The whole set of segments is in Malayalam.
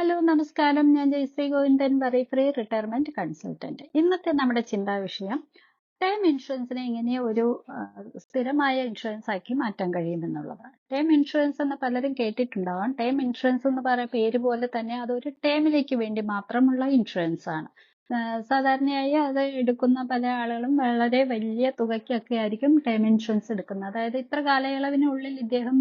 ഹലോ നമസ്കാരം. ഞാൻ Jayashree Govindan, worry free retirement consultant. ഇന്നത്തെ നമ്മുടെ ചിന്താ വിഷയം ടേം ഇൻഷുറൻസിനെ എങ്ങനെ ഒരു സ്ഥിരമായ ഇൻഷുറൻസ് ആക്കി മാറ്റാൻ കഴിയുമെന്നുള്ളതാണ്. ടേം ഇൻഷുറൻസ് എന്ന് പലരും കേട്ടിട്ടുണ്ടാവാം. ടേം ഇൻഷുറൻസ് എന്ന് പറയുന്ന പേര് പോലെ തന്നെ അതൊരു ടേമിലേക്ക് വേണ്ടി മാത്രമുള്ള ഇൻഷുറൻസ് ആണ്. സാധാരണയായി അത് എടുക്കുന്ന പല ആളുകളും വളരെ വലിയ തുകയ്ക്കൊക്കെ ആയിരിക്കും ടേം ഇൻഷുറൻസ് എടുക്കുന്നത്. അതായത് ഇത്ര കാലയളവിനുള്ളിൽ ഇദ്ദേഹം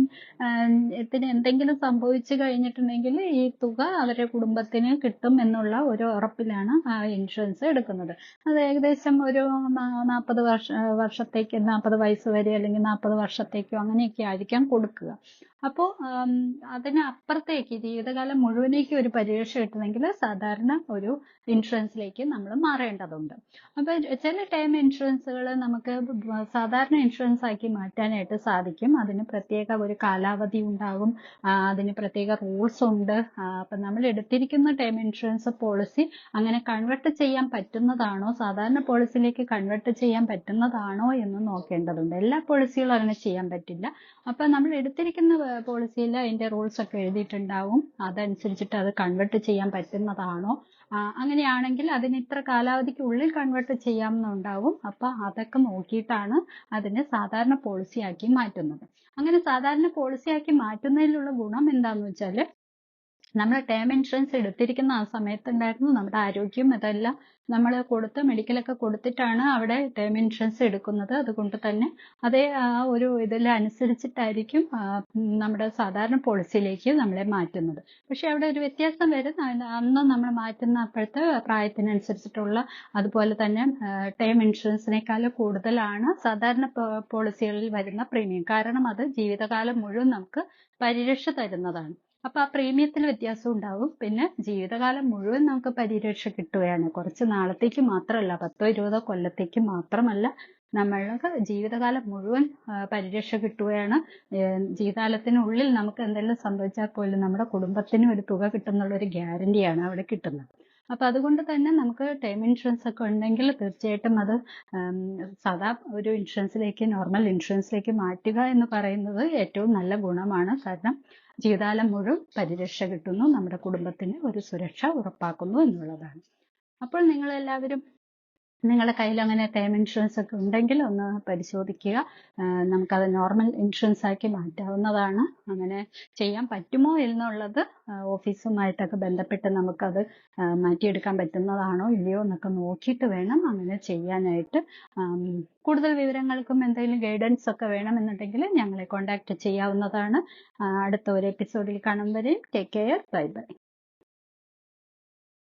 ത്തിന് എന്തെങ്കിലും സംഭവിച്ചു കഴിഞ്ഞിട്ടുണ്ടെങ്കിൽ ഈ തുക അവരുടെ കുടുംബത്തിന് കിട്ടും എന്നുള്ള ഒരു ഉറപ്പിലാണ് ആ ഇൻഷുറൻസ് എടുക്കുന്നത്. അത് ഏകദേശം ഒരു 40 വർഷത്തേക്ക് 40 വയസ്സ് വരെ അല്ലെങ്കിൽ 40 വർഷത്തേക്കോ അങ്ങനെയൊക്കെ ആയിരിക്കാം കൊടുക്കുക. അപ്പോൾ അതിന് അപ്പുറത്തേക്ക് ജീവിതകാലം മുഴുവനേക്കും ഒരു പരിരക്ഷ കിട്ടണമെങ്കിൽ സാധാരണ ഒരു ഇൻഷുറൻസിലേക്ക് നമ്മൾ മാറേണ്ടതുണ്ട്. അപ്പൊ ചില ടേം ഇൻഷുറൻസുകൾ നമുക്ക് സാധാരണ ഇൻഷുറൻസ് ആക്കി മാറ്റാനായിട്ട് സാധിക്കും. അതിന് പ്രത്യേക ഒരു കാലാവധി ഉണ്ടാകും, അതിന് പ്രത്യേക റൂൾസ് ഉണ്ട്. അപ്പൊ നമ്മൾ എടുത്തിരിക്കുന്ന ടേം ഇൻഷുറൻസ് പോളിസി അങ്ങനെ കൺവെർട്ട് ചെയ്യാൻ പറ്റുന്നതാണോ, സാധാരണ പോളിസിയിലേക്ക് കൺവെർട്ട് ചെയ്യാൻ പറ്റുന്നതാണോ എന്ന് നോക്കേണ്ടതുണ്ട്. എല്ലാ പോളിസികളും അങ്ങനെ ചെയ്യാൻ പറ്റില്ല. അപ്പൊ നമ്മൾ എടുത്തിരിക്കുന്ന പോളിസിയിൽ അതിന്റെ റൂൾസ് ഒക്കെ എഴുതിയിട്ടുണ്ടാവും. അതനുസരിച്ചിട്ട് അത് കൺവെർട്ട് ചെയ്യാൻ പറ്റുന്നതാണോ, അങ്ങനെയാണെങ്കിൽ അതിന് ഇത്ര കാലാവധിക്കുള്ളിൽ കൺവെർട്ട് ചെയ്യാമെന്നുണ്ടാവും. അപ്പൊ അതൊക്കെ നോക്കിയിട്ടാണ് അതിനെ സാധാരണ പോളിസിയാക്കി മാറ്റുന്നത്. അങ്ങനെ സാധാരണ പോളിസിയാക്കി മാറ്റുന്നതിലുള്ള ഗുണം എന്താന്ന് വെച്ചാല്, നമ്മൾ ടേം ഇൻഷുറൻസ് എടുത്തിരിക്കുന്ന ആ സമയത്തുണ്ടായിരുന്നു നമ്മുടെ ആരോഗ്യം ഇതെല്ലാം നമ്മൾ കൊടുത്ത് മെഡിക്കലൊക്കെ കൊടുത്തിട്ടാണ് അവിടെ ടേം ഇൻഷുറൻസ് എടുക്കുന്നത്. അതുകൊണ്ട് തന്നെ അതേ ഒരു ഇതിലനുസരിച്ചിട്ടായിരിക്കും നമ്മുടെ സാധാരണ പോളിസിയിലേക്ക് നമ്മളെ മാറ്റുന്നത്. പക്ഷെ അവിടെ ഒരു വ്യത്യാസം വരും. അന്ന് നമ്മൾ മാറ്റുന്ന അപ്പോഴത്തെ പ്രായത്തിനനുസരിച്ചിട്ടുള്ള അതുപോലെ തന്നെ ടേം ഇൻഷുറൻസിനേക്കാൾ കൂടുതലാണ് സാധാരണ പോളിസികളിൽ വരുന്ന പ്രീമിയം. കാരണം അത് ജീവിതകാലം മുഴുവൻ നമുക്ക് പരിരക്ഷ തരുന്നതാണ്. അപ്പൊ ആ പ്രീമിയത്തിൽ വ്യത്യാസം ഉണ്ടാവും. പിന്നെ ജീവിതകാലം മുഴുവൻ നമുക്ക് പരിരക്ഷ കിട്ടുകയാണ്. കുറച്ച് നാളത്തേക്ക് മാത്രമല്ല, 10-20 കൊല്ലത്തേക്ക് മാത്രമല്ല, നമ്മൾക്ക് ജീവിതകാലം മുഴുവൻ പരിരക്ഷ കിട്ടുകയാണ്. ജീവിതകാലത്തിനുള്ളിൽ നമുക്ക് എന്തെങ്കിലും സംഭവിച്ചാൽ പോലും നമ്മുടെ കുടുംബത്തിന് ഒരു തുക കിട്ടുന്നുള്ള ഒരു ഗ്യാരണ്ടിയാണ് അവിടെ കിട്ടുന്നത്. അപ്പൊ അതുകൊണ്ട് തന്നെ നമുക്ക് ടേം ഇൻഷുറൻസ് ഒക്കെ ഉണ്ടെങ്കിൽ തീർച്ചയായിട്ടും അത് സാധാ ഒരു ഇൻഷുറൻസിലേക്ക്, നോർമൽ ഇൻഷുറൻസിലേക്ക് മാറ്റുക എന്ന് പറയുന്നത് ഏറ്റവും നല്ല ഗുണമാണ്. കാരണം ജീവിതകാലം മുഴുവൻ പരിരക്ഷ കിട്ടുന്നു, നമ്മുടെ കുടുംബത്തിന് ഒരു സുരക്ഷ ഉറപ്പാക്കുന്നു എന്നുള്ളതാണ്. അപ്പോൾ നിങ്ങൾ എല്ലാവരും നിങ്ങളുടെ കയ്യിൽ അങ്ങനെ ടേം ഇൻഷുറൻസ് ഒക്കെ ഉണ്ടെങ്കിൽ ഒന്ന് പരിശോധിക്കുക. നമുക്കത് നോർമൽ ഇൻഷുറൻസ് ആക്കി മാറ്റാവുന്നതാണ്. അങ്ങനെ ചെയ്യാൻ പറ്റുമോ എന്നുള്ളത് ഓഫീസുമായിട്ടൊക്കെ ബന്ധപ്പെട്ട് നമുക്കത് മാറ്റിയെടുക്കാൻ പറ്റുന്നതാണോ ഇല്ലയോ എന്നൊക്കെ നോക്കിയിട്ട് വേണം അങ്ങനെ ചെയ്യാനായിട്ട്. കൂടുതൽ വിവരങ്ങൾക്കും എന്തെങ്കിലും ഗൈഡൻസ് ഒക്കെ വേണമെന്നുണ്ടെങ്കിൽ ഞങ്ങളെ കോൺടാക്ട് ചെയ്യാവുന്നതാണ്. അടുത്ത ഒരു എപ്പിസോഡിൽ കാണും വരെ ടേക്ക് കെയർ. Bye bye.